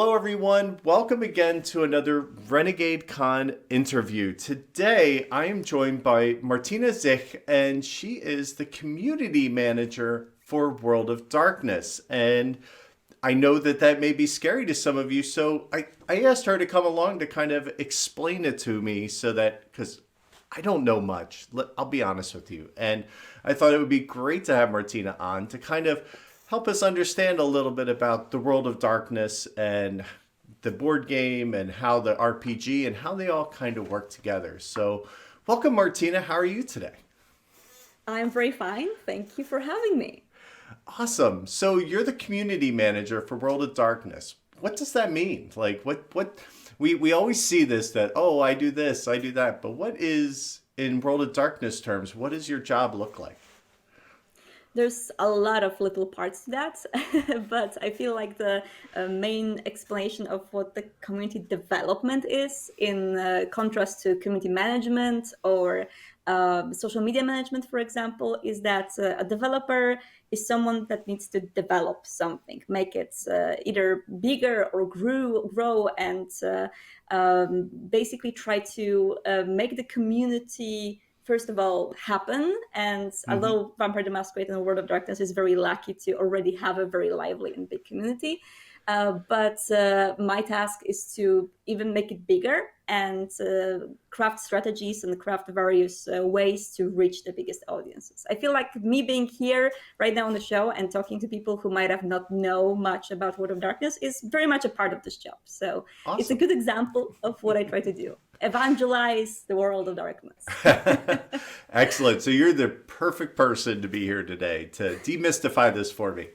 Hello, everyone. Welcome again to another Renegade Con interview. Today, I am joined by Martyna Zych, and she is the community manager for World of Darkness. And I know that that may be scary to some of you, so I asked her to come along to kind of explain it to me so that, because I don't know much, I'll be honest with you. And I thought it would be great to have Martyna on to kind of help us understand a little bit about the World of Darkness and the board game and how the RPG and how they all kind of work together. So welcome, Martyna. How are you today? I'm very fine. Thank you for having me. Awesome. So you're the community manager for World of Darkness. What does that mean? Like what we always see this that, oh, I do this, I do that. But what is, in World of Darkness terms, what does your job look like? There's a lot of little parts to that, but I feel like the main explanation of what the community development is, in contrast to community management or social media management, for example, is that a developer is someone that needs to develop something, make it either bigger or grow and basically try to make the community first of all happen. And Hmm. although Vampire the Masquerade and World of Darkness is very lucky to already have a very lively and big community, but my task is to even make it bigger and craft strategies and craft various ways to reach the biggest audiences. I feel like me being here right now on the show and talking to people who might have not know much about World of Darkness is very much a part of this job. So it's a Awesome. good example of what I try to do: evangelize the World of Darkness. Excellent. So you're the perfect person to be here today to demystify this for me.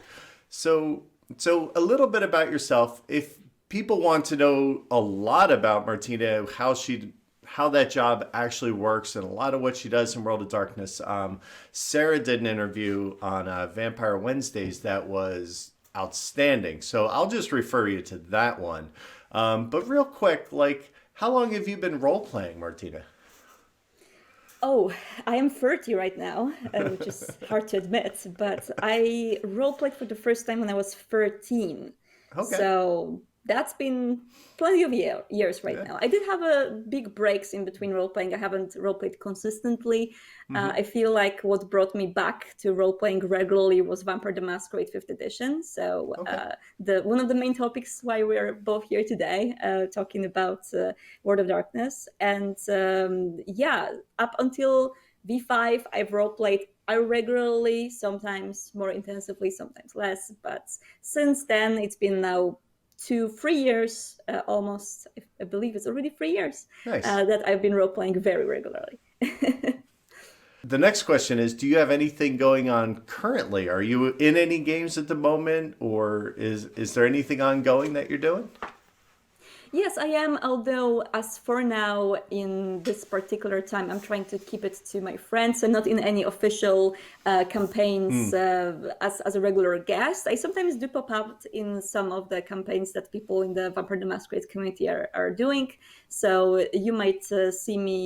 So, so a little bit about yourself. If people want to know a lot about Martyna, how that job actually works, and a lot of what she does in World of Darkness, Sarah did an interview on Vampire Wednesdays that was outstanding. So I'll just refer you to that one. But real quick, like, how long have you been role playing, Martyna? Oh, I am 30 right now, which is hard to admit, but I roleplayed for the first time when I was 13. Okay. So that's been plenty of years right Yeah. now. I did have a big breaks in between roleplaying. I haven't roleplayed consistently. Hmm. I feel like what brought me back to roleplaying regularly was Vampire the Masquerade 5th edition. So Okay. the one of the main topics why we're both here today, talking about World of Darkness. And yeah, up until V5, I've role played I regularly, sometimes more intensively, sometimes less. But since then, it's been now 3 years, almost. I believe it's already 3 years Nice. that I've been role playing very regularly. The next question is, do you have anything going on currently? Are you in any games at the moment, or is there anything ongoing that you're doing? Yes, I am. Although, as for now, in this particular time, I'm trying to keep it to my friends and not in any official campaigns Hmm. as a regular guest. I sometimes do pop up in some of the campaigns that people in the Vampire the Masquerade community are doing. So you might see me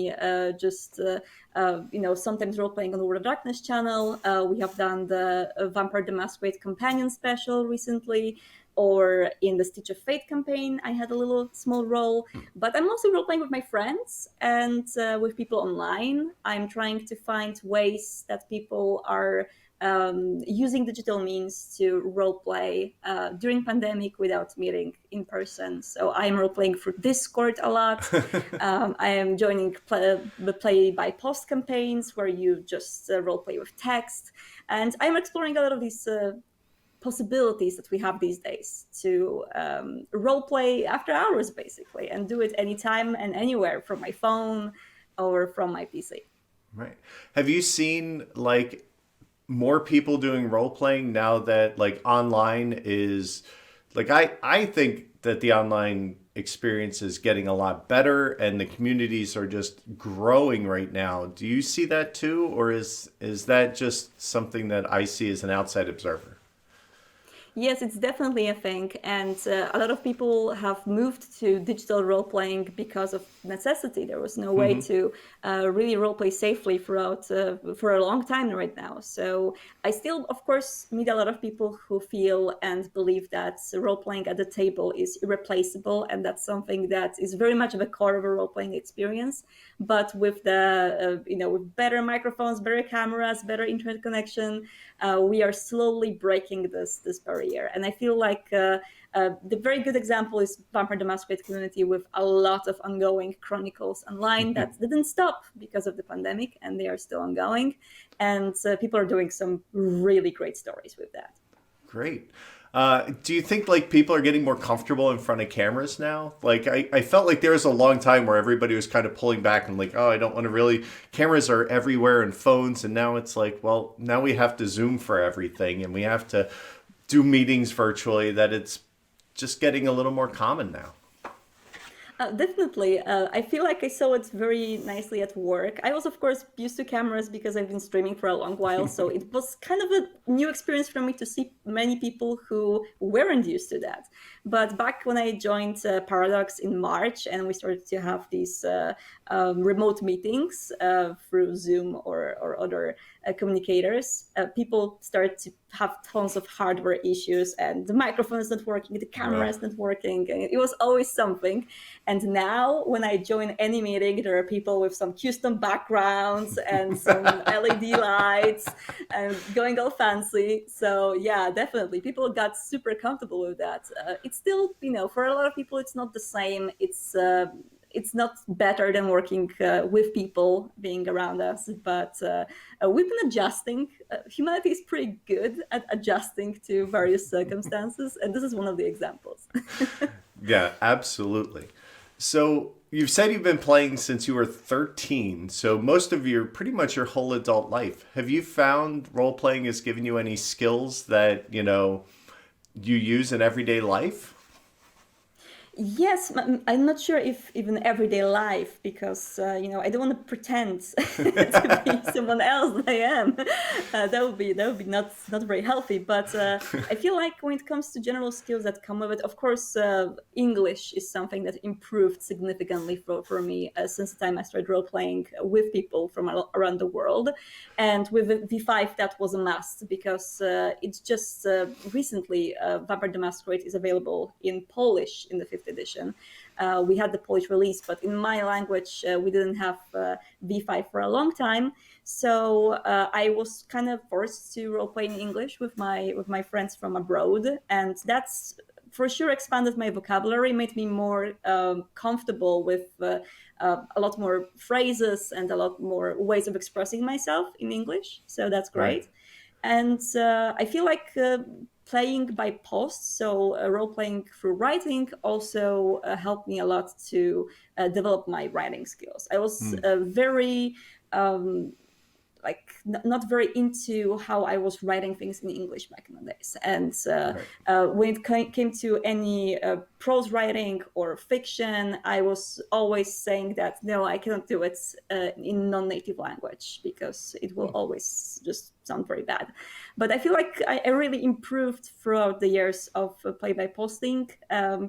sometimes role playing on the World of Darkness channel. We have done the Vampire the Masquerade companion special recently, or in the Stitch of Fate campaign, I had a little small role. But I'm mostly role playing with my friends and with people online. I'm trying to find ways that people are using digital means to role play during pandemic without meeting in person. So I'm role playing through Discord a lot. I am joining play by post campaigns where you just role play with text, and I'm exploring a lot of these possibilities that we have these days to role play after hours, basically, and do it anytime and anywhere from my phone or from my PC. Right. Have you seen like more people doing role playing now that like online is like I think that the online experience is getting a lot better and the communities are just growing right now. Do you see that too, or is that just something that I see as an outside observer? Yes, it's definitely a thing, and a lot of people have moved to digital role playing because of necessity. There was no way to really role play safely throughout for a long time right now. So I still, of course, meet a lot of people who feel and believe that role playing at the table is irreplaceable, and that's something that is very much of a core of a role playing experience. But with the with better microphones, better cameras, better internet connection, we are slowly breaking this barrier. And I feel like the very good example is Vampire the Masquerade community, with a lot of ongoing chronicles online that didn't stop because of the pandemic, and they are still ongoing. And people are doing some really great stories with that. Great. Do you think like people are getting more comfortable in front of cameras now? Like I felt like there was a long time where everybody was kind of pulling back and like, oh, I don't want to really, cameras are everywhere and phones. And now it's like, well, now we have to Zoom for everything and we have to do meetings virtually, that it's just getting a little more common now. Definitely. I feel like I saw it very nicely at work. I was, of course, used to cameras because I've been streaming for a long while. So it was kind of a new experience for me to see many people who weren't used to that. But back when I joined Paradox in March and we started to have these remote meetings through Zoom or other communicators, people started to have tons of hardware issues, and the microphone is not working, the camera is not working, and it was always something. And now when I join any meeting, there are people with some custom backgrounds and some LED lights and going all fancy. So yeah, definitely people got super comfortable with that. It's still, for a lot of people it's not the same. It's not better than working with people being around us, but we've been adjusting. Humanity is pretty good at adjusting to various circumstances, and this is one of the examples. Yeah, absolutely. So you've said you've been playing since you were 13. So most of your, pretty much your whole adult life. Have you found role playing has given you any skills that, you use in everyday life? Yes, I'm not sure if even everyday life, because I don't want to pretend to be someone else than I am. That would be not very healthy. But I feel like when it comes to general skills that come with it, of course, English is something that improved significantly for me since the time I started role playing with people from around the world. And with V5, that was a must, because it's just recently Vampire the Masquerade is available in Polish in the fifth edition. We had the Polish release, but in my language, we didn't have V5 for a long time. So I was kind of forced to roleplay in English with my friends from abroad, and that's for sure expanded my vocabulary, made me more comfortable with a lot more phrases and a lot more ways of expressing myself in English. So that's Right. great. And I feel like playing by post, so role playing through writing, also helped me a lot to develop my writing skills. I was very not very into how I was writing things in English back in the days. And Right. when it came to any prose writing or fiction, I was always saying that no, I cannot do it in non-native language, because it will always just sound very bad. But I feel like I really improved throughout the years of play by posting.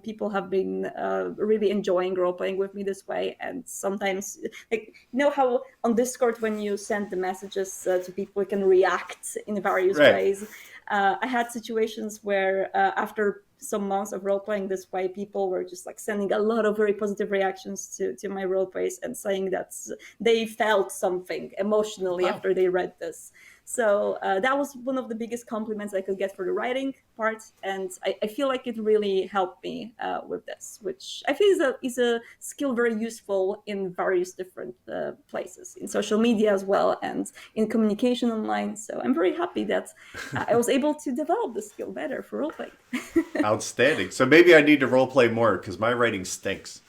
People have been really enjoying role playing with me this way, and sometimes, like, how on Discord when you send the messages to people, you can react in various Right. ways. I had situations where after some months of role playing this way, people were just like sending a lot of very positive reactions to my role plays and saying that they felt something emotionally Wow. after they read this. So that was one of the biggest compliments I could get for the writing part, and I feel like it really helped me with this, which I feel is a skill very useful in various different places, in social media as well, and in communication online. So I'm very happy that I was able to develop the skill better for role playing. Outstanding. So maybe I need to role play more because my writing stinks.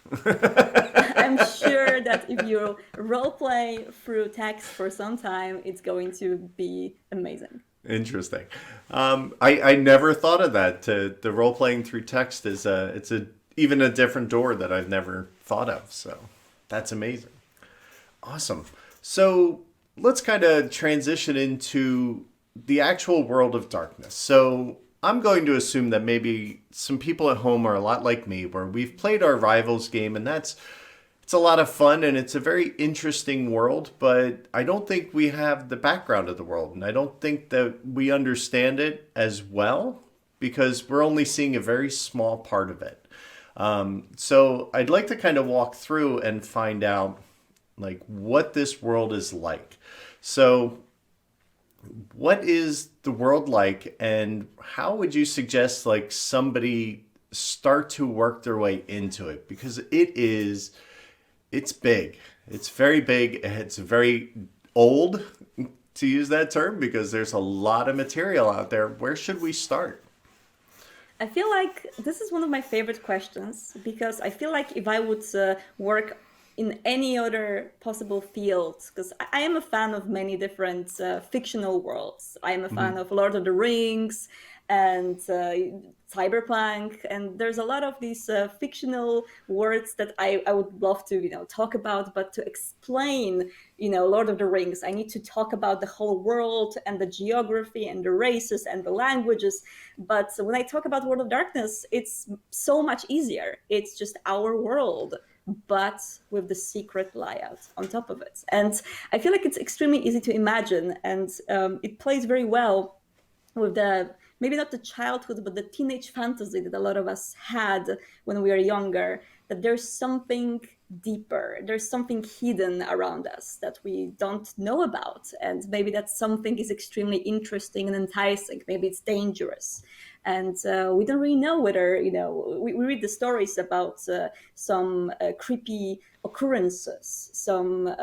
I'm sure that if you role play through text for some time, it's going to be amazing. Interesting. I never thought of that. The role playing through text is it's a even a different door that I've never thought of. So that's amazing. Awesome. So let's kind of transition into the actual world of darkness. So I'm going to assume that maybe some people at home are a lot like me, where we've played our Rivals game, and it's a lot of fun and it's a very interesting world, but I don't think we have the background of the world, and I don't think that we understand it as well because we're only seeing a very small part of it. So I'd like to kind of walk through and find out like what this world is like. So what is the world like, and how would you suggest like somebody start to work their way into it? Because it's big. It's very big. It's very old, to use that term, because there's a lot of material out there. Where should we start? I feel like this is one of my favorite questions because I feel like if I would work in any other possible field, because I am a fan of many different fictional worlds. I am a fan of Lord of the Rings and cyberpunk, and there's a lot of these fictional words that I would love to talk about, but to explain Lord of the Rings, I need to talk about the whole world and the geography and the races and the languages. But when I talk about World of Darkness, it's so much easier. It's just our world, but with the secret layout on top of it. And I feel like it's extremely easy to imagine, and it plays very well with the maybe not the childhood, but the teenage fantasy that a lot of us had when we were younger, that there's something deeper, there's something hidden around us that we don't know about. And maybe that something is extremely interesting and enticing. Maybe it's dangerous. And we don't really know whether, we read the stories about some creepy occurrences, some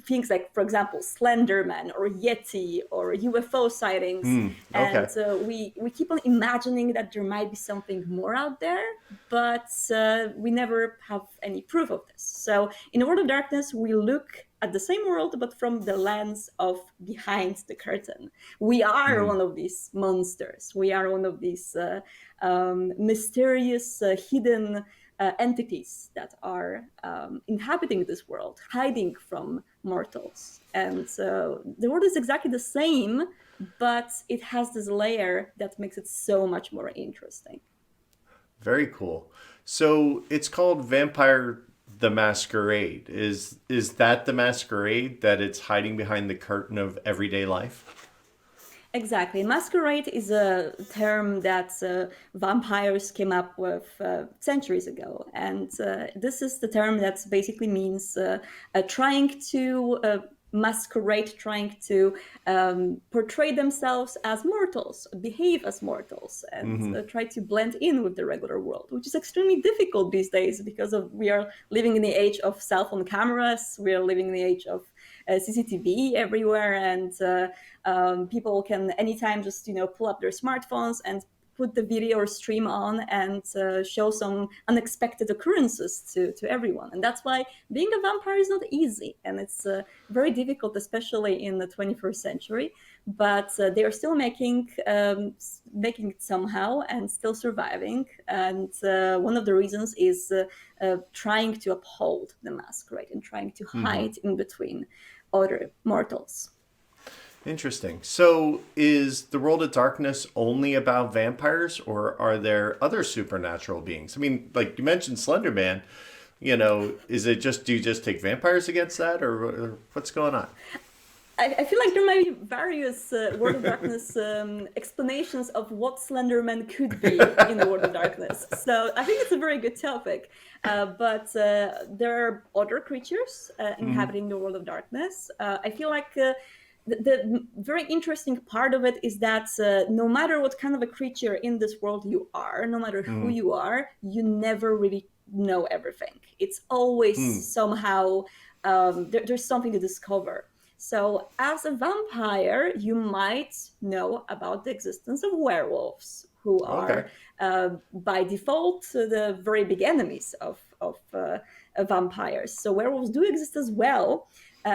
things like, for example, Slenderman or Yeti or UFO sightings. Okay. And we keep on imagining that there might be something more out there, but we never have any proof of this. So in World of Darkness, we look at the same world, but from the lens of behind the curtain. We are one of these monsters. We are one of these mysterious, hidden entities that are inhabiting this world, hiding from mortals. And the world is exactly the same, but it has this layer that makes it so much more interesting. Very cool. So it's called Vampire the Masquerade. Is that the masquerade that it's hiding behind the curtain of everyday life? Exactly. Masquerade is a term that vampires came up with centuries ago. And this is the term that basically means trying to masquerade, trying to portray themselves as mortals, behave as mortals, and try to blend in with the regular world, which is extremely difficult these days because we are living in the age of cell phone cameras, we are living in the age of CCTV everywhere, and people can anytime just pull up their smartphones and put the video or stream on and show some unexpected occurrences to everyone. And that's why being a vampire is not easy, and it's very difficult, especially in the 21st century. But they are still making it somehow and still surviving. And one of the reasons is trying to uphold the masquerade and trying to hide in between other mortals. Interesting. So is the World of Darkness only about vampires, or are there other supernatural beings? I mean, like you mentioned Slender Man, is it just, do you just take vampires against that, or what's going on? I feel like there might be various World of Darkness explanations of what Slenderman could be in the World of Darkness. So I think it's a very good topic. But there are other creatures inhabiting the World of Darkness. I feel like the very interesting part of it is that no matter what kind of a creature in this world you are, no matter who you are, you never really know everything. It's always somehow there's something to discover. So as a vampire, you might know about the existence of werewolves, who are by default the very big enemies of vampires. So werewolves do exist as well,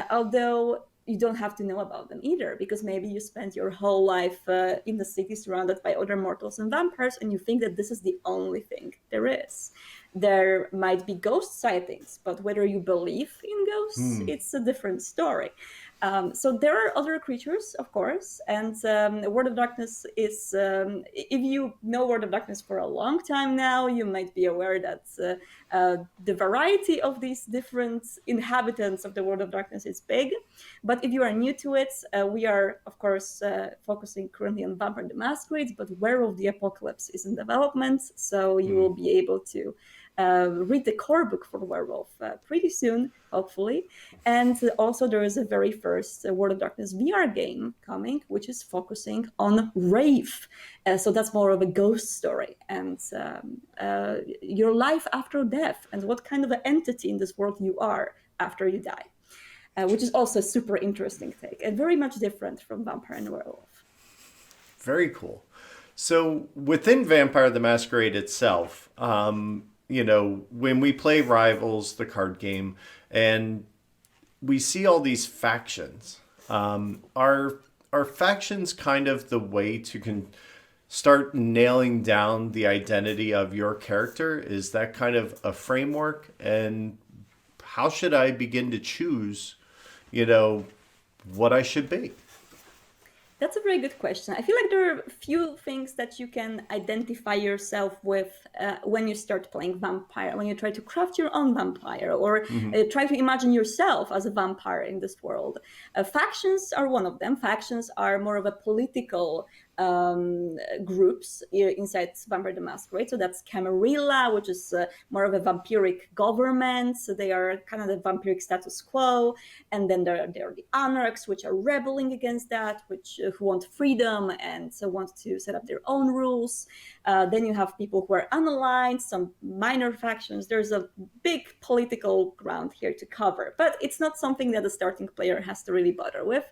although you don't have to know about them either, because maybe you spent your whole life in the city surrounded by other mortals and vampires, and you think that this is the only thing there is. There might be ghost sightings, but whether you believe in ghosts, it's a different story. So there are other creatures, of course, and World of Darkness is, if you know World of Darkness for a long time now, you might be aware that the variety of these different inhabitants of the World of Darkness is big. But if you are new to it, we are, of course, focusing currently on Vampire the Masquerade, but Werewolf the Apocalypse is in development, so you will be able to read the core book for Werewolf pretty soon, hopefully. And also there is a very first World of Darkness VR game coming, which is focusing on Wraith. So that's more of a ghost story and your life after death and what kind of an entity in this world you are after you die, which is also a super interesting take and very much different from Vampire and Werewolf. Very cool. So within Vampire the Masquerade itself, when we play Rivals, the card game, and we see all these factions, are factions kind of the way to start nailing down the identity of your character? Is that kind of a framework? And how should I begin to choose, what I should be? That's a very good question. I feel like there are a few things that you can identify yourself with when you start playing vampire, when you try to craft your own vampire or try to imagine yourself as a vampire in this world. Factions are one of them. Factions are more of a political groups inside Vampire the Masquerade. So that's Camarilla, which is more of a vampiric government. So they are kind of the vampiric status quo. And then there are the Anarchs, which are rebelling against that, who want freedom and so want to set up their own rules. Then you have people who are unaligned, some minor factions. There's a big political ground here to cover, but it's not something that the starting player has to really bother with.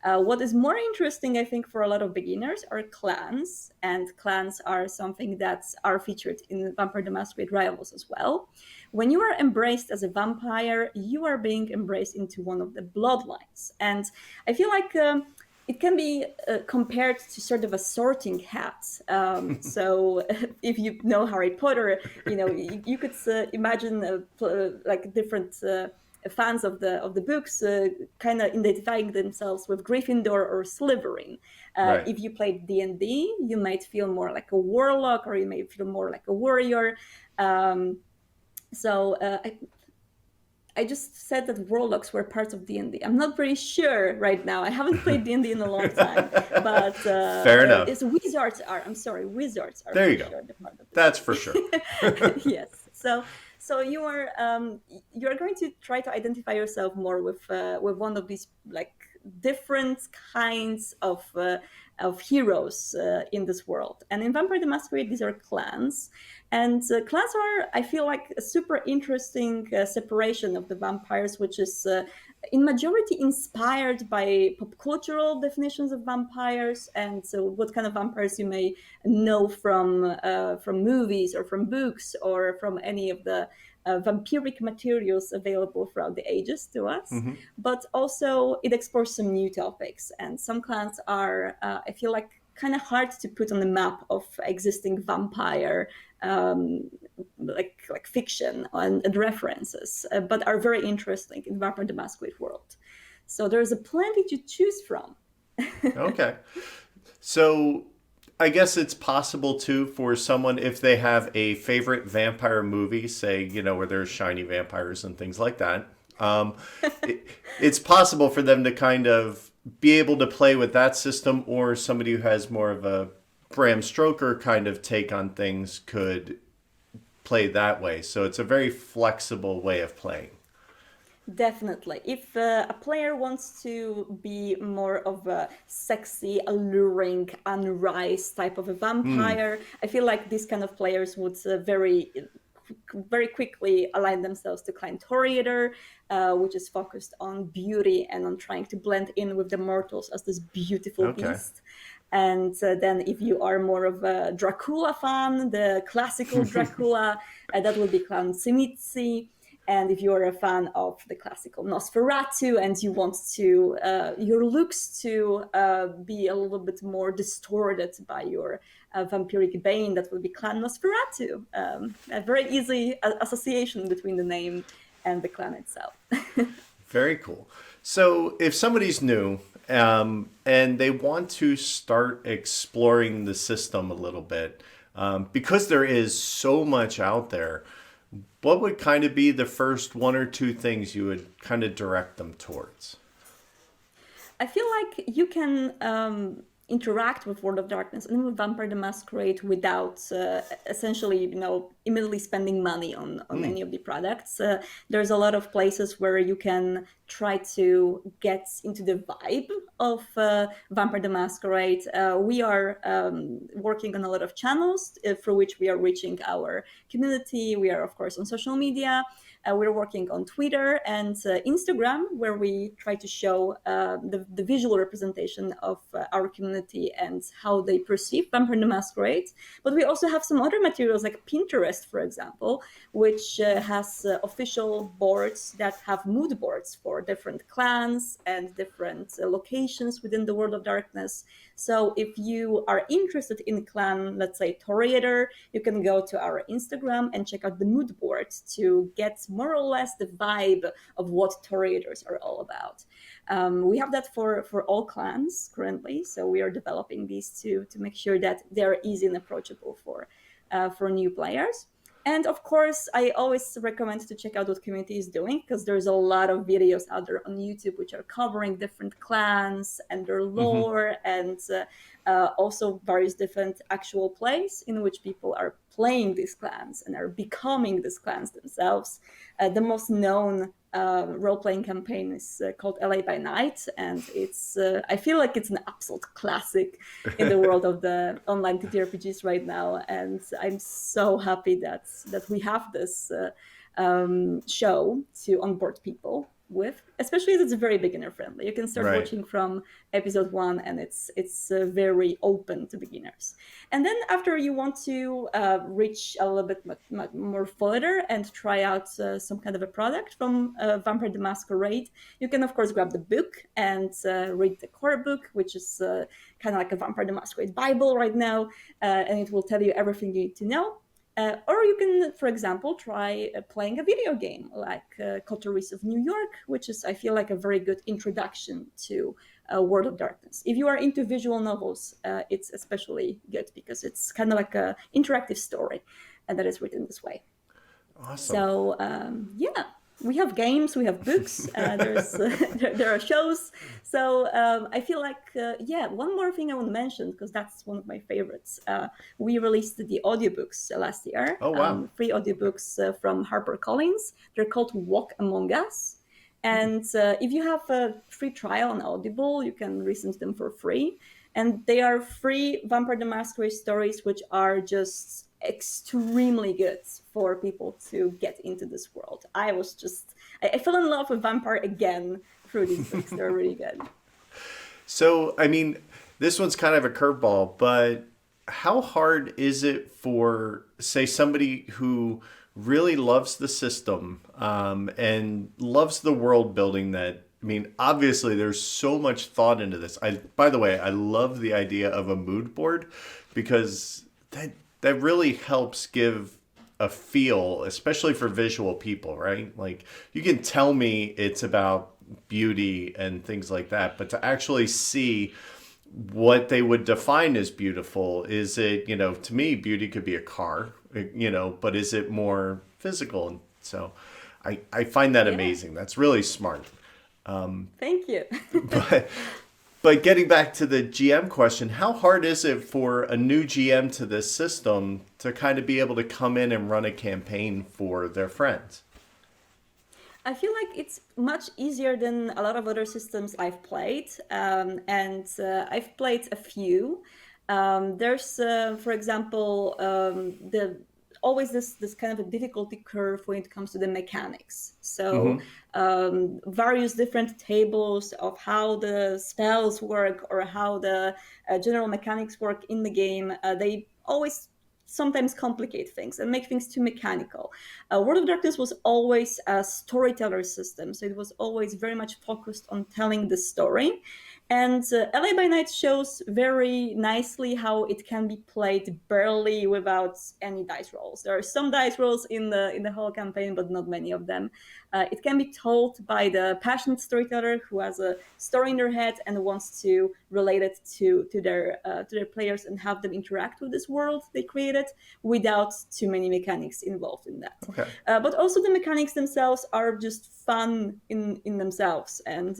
What is more interesting, I think, for a lot of beginners are clans, and clans are something that are featured in Vampire the Masquerade Rivals as well. When you are embraced as a vampire, you are being embraced into one of the bloodlines, and I feel like it can be compared to sort of a sorting hat. So if you know Harry Potter, you could imagine like different fans of the books kind of identifying themselves with Gryffindor or Slytherin. Right. If you played D&D, you might feel more like a warlock, or you may feel more like a warrior. I just said that warlocks were part of D&D. I'm not very sure right now. I haven't played D&D in a long time, but fair enough. Wizards are. I'm sorry, wizards are. There you go. Sure the part of That's for sure. Yes. So you're going to try to identify yourself more with one of these like different kinds of heroes in this world. And in Vampire the Masquerade, these are clans. And clans are, I feel like, a super interesting separation of the vampires, which is in majority inspired by pop cultural definitions of vampires, and so what kind of vampires you may know from movies or from books or from any of the vampiric materials available throughout the ages to us. But also it explores some new topics, and some clans are, I feel like, kind of hard to put on the map of existing vampire like fiction and references, but are very interesting in Vampire the Masquerade world. So there's a plenty to choose from. Okay. So I guess it's possible too for someone, if they have a favorite vampire movie, say, where there's shiny vampires and things like that, it's possible for them to kind of be able to play with that system, or somebody who has more of a Bram Stoker kind of take on things could play that way. So it's a very flexible way of playing. Definitely. If a player wants to be more of a sexy, alluring, Unrise type of a vampire, I feel like these kind of players would very quickly align themselves to Clan Toriator, which is focused on beauty and on trying to blend in with the mortals as this beautiful beast. And then if you are more of a Dracula fan, the classical Dracula, that would be Clan Simitsi. And if you're a fan of the classical Nosferatu and you want to your looks to be a little bit more distorted by your vampiric bane, that would be Clan Nosferatu. A very easy association between the name and the clan itself. Very cool. So if somebody's new and they want to start exploring the system a little bit, because there is so much out there, what would kind of be the first one or two things you would kind of direct them towards? I feel like you can interact with World of Darkness and with Vampire the Masquerade without essentially, immediately spending money on any of the products. There's a lot of places where you can try to get into the vibe of Vampire the Masquerade. We are working on a lot of channels through which we are reaching our community. We are, of course, on social media. We're working on Twitter and Instagram, where we try to show the visual representation of our community and how they perceive Vampire the Masquerade. But we also have some other materials like Pinterest, for example, which has official boards that have mood boards for different clans and different locations within the World of Darkness. So if you are interested in clan, let's say Toriator, you can go to our Instagram and check out the mood board to get more or less the vibe of what Toriators are all about. We have that for all clans currently, so we are developing these to make sure that they're easy and approachable for new players. And of course, I always recommend to check out what community is doing, because there's a lot of videos out there on YouTube which are covering different clans and their lore, and also various different actual plays in which people are playing these clans and are becoming these clans themselves. The most known role-playing campaign is called LA by Night, and it's I feel like it's an absolute classic in the world of the online TTRPGs right now, and I'm so happy that we have this show to onboard people with, especially as it's very beginner friendly. You can start Right. watching from episode 1, and it's very open to beginners. And then after you want to reach a little bit more further and try out some kind of a product from Vampire the Masquerade, you can of course grab the book and read the core book, which is kind of like a Vampire the Masquerade Bible right now, and it will tell you everything you need to know. Or you can, for example, try playing a video game like Coteries of New York, which is, I feel like, a very good introduction to World of Darkness. If you are into visual novels, it's especially good because it's kind of like an interactive story that is written this way. Awesome. So, yeah. We have games, we have books, there are shows. So I feel like, one more thing I want to mention, because that's one of my favorites. We released the audiobooks last year, Oh, wow. 3 audiobooks from HarperCollins. They're called Walk Among Us. And if you have a free trial on Audible, you can listen to them for free. And they are free Vampire the Masquerade stories, which are just extremely good for people to get into this world. I fell in love with Vampire again through these books. They're really good. So, I mean, this one's kind of a curveball, but how hard is it for, say, somebody who really loves the system and loves the world building that, I mean, obviously there's so much thought into this. By the way, I love the idea of a mood board because that really helps give a feel, especially for visual people, right? Like you can tell me it's about beauty and things like that, but to actually see what they would define as beautiful, is it, to me, beauty could be a car, but is it more physical? And so I find that amazing. That's really smart. Thank you. But but getting back to the GM question, how hard is it for a new GM to this system to kind of be able to come in and run a campaign for their friends? I feel like it's much easier than a lot of other systems I've played, and I've played a few. There's, for example, the always this kind of a difficulty curve when it comes to the mechanics. So various different tables of how the spells work or how the general mechanics work in the game, they always sometimes complicate things and make things too mechanical. World of Darkness was always a storyteller system, so it was always very much focused on telling the story. And LA by Night shows very nicely how it can be played barely without any dice rolls. There are some dice rolls in the whole campaign, but not many of them. It can be told by the passionate storyteller who has a story in their head and wants to relate it to their players and have them interact with this world they created without too many mechanics involved in that. Okay. But also the mechanics themselves are just fun in themselves, and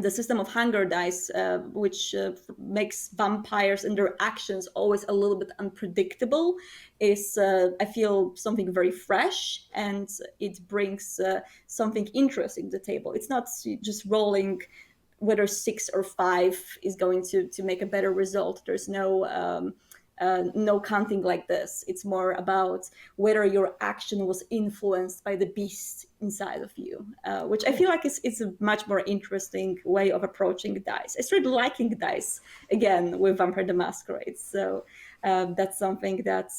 the system of hunger dice, which makes vampires and their actions always a little bit unpredictable, is, I feel, something very fresh, and it brings something interesting to the table. It's not just rolling whether 6 or 5 is going to make a better result. There's no counting like this. It's more about whether your action was influenced by the beast inside of you, which I feel like is a much more interesting way of approaching dice. I started liking dice again with Vampire the Masquerade, so that's something that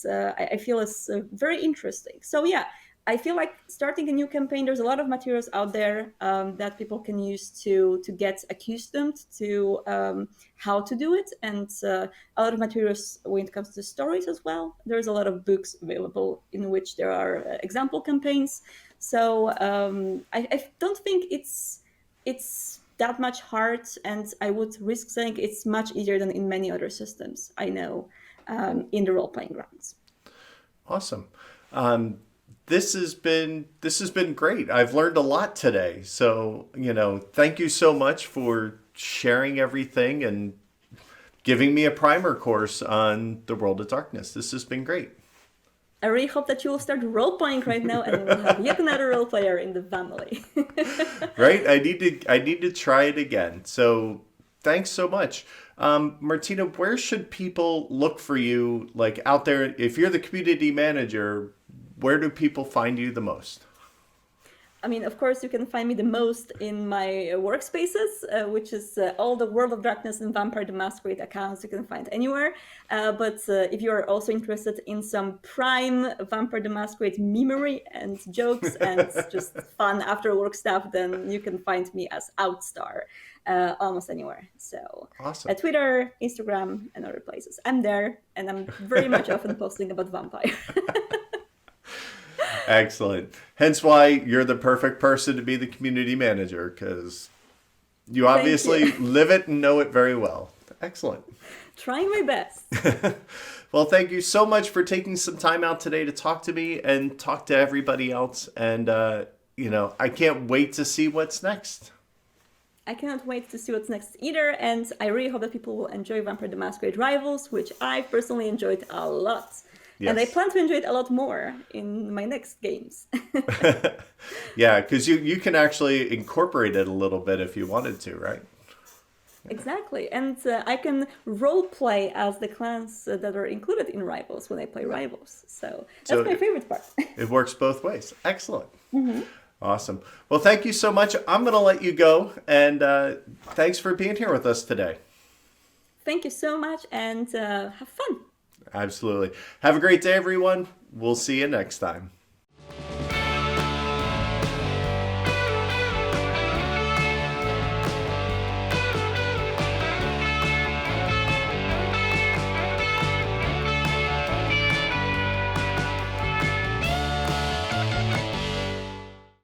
I feel is very interesting. So yeah, I feel like starting a new campaign, there's a lot of materials out there that people can use to get accustomed to how to do it, and a lot of materials when it comes to stories as well. There's a lot of books available in which there are example campaigns. So I don't think it's that much hard, and I would risk saying it's much easier than in many other systems I know in the role-playing grounds. Awesome. This has been great. I've learned a lot today. So, thank you so much for sharing everything and giving me a primer course on the World of Darkness. This has been great. I really hope that you will start role-playing right now and we'll have yet another role player in the family. Right? I need to try it again. So thanks so much. Martyna, where should people look for you, like out there? If you're the community manager, where do people find you the most? I mean, of course, you can find me the most in my workspaces, which is all the World of Darkness and Vampire the Masquerade accounts you can find anywhere. But if you are also interested in some prime Vampire the Masquerade memery and jokes and just fun after work stuff, then you can find me as Outstar almost anywhere. So awesome. Twitter, Instagram, and other places. I'm there, and I'm very much often posting about vampire. Excellent. Hence why you're the perfect person to be the community manager, because you obviously live it and know it very well. Excellent. Trying my best. Well, thank you so much for taking some time out today to talk to me and talk to everybody else. And, I can't wait to see what's next. I cannot wait to see what's next either. And I really hope that people will enjoy Vampire the Masquerade Rivals, which I personally enjoyed a lot. Yes. And I plan to enjoy it a lot more in my next games. Yeah, because you can actually incorporate it a little bit if you wanted to, right? Exactly. And I can role play as the clans that are included in Rivals when I play Rivals. So that's my favorite part. It works both ways. Excellent. Mm-hmm. Awesome. Well, thank you so much. I'm going to let you go. And thanks for being here with us today. Thank you so much, and have fun. Absolutely. Have a great day, everyone. We'll see you next time.